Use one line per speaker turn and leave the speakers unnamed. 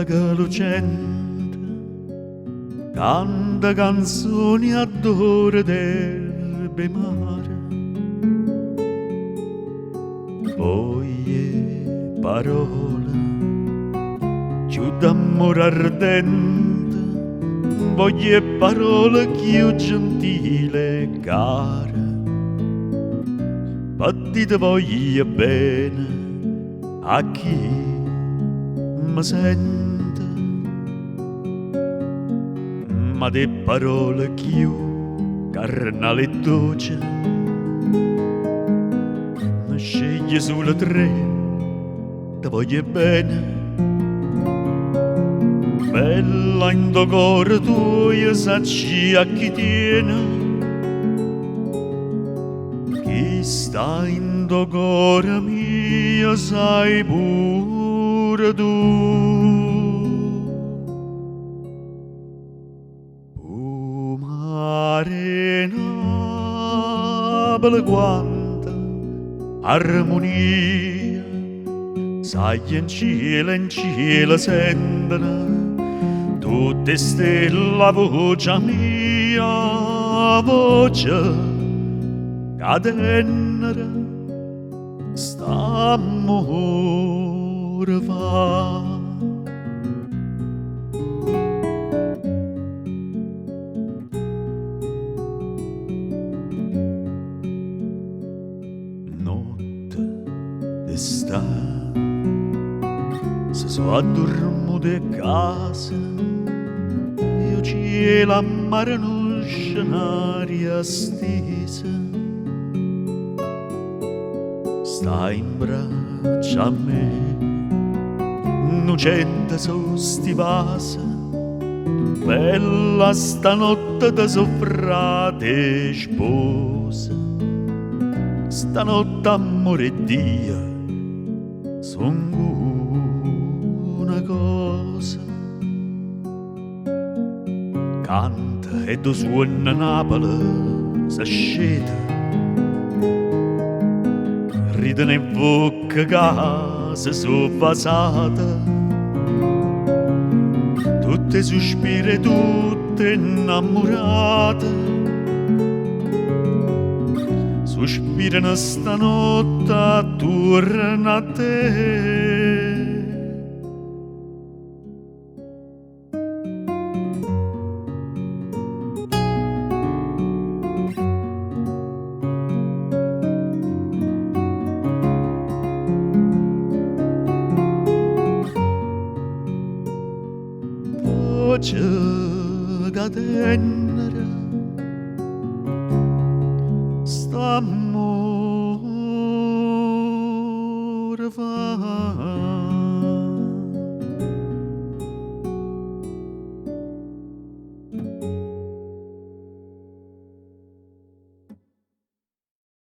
che lucente canta canzoni adore d'erbe mare, poi parole più d'amore ardente, voglie parole più gentile e care, partite voglia bene a chi mi sente, ma di parole più carnali e dolci ne sceglie solo tre, te voglio bene. Bella in do cuore tuo sacci a chi tiene, chi sta in do cuore mio sai pure tu. O mare nobile quanta armonia, sai in cielo sentono tutte stelle voce mia, voce cadennere st'amore va. Notte d'estate se so addormo de casa, io cielo a mare non scenaria stesa, stai in braccio a me, innocente su sti vasi, bella stanotte da soffrate sposa, stanotte amore e Dio son una cosa. Canta e do suona Napoli s'asceta, ride ne bocca casa su fasata, tutte sospire, tutte innamorate, sospirano stanotte attorno a te. Voce cadennere st'amore va.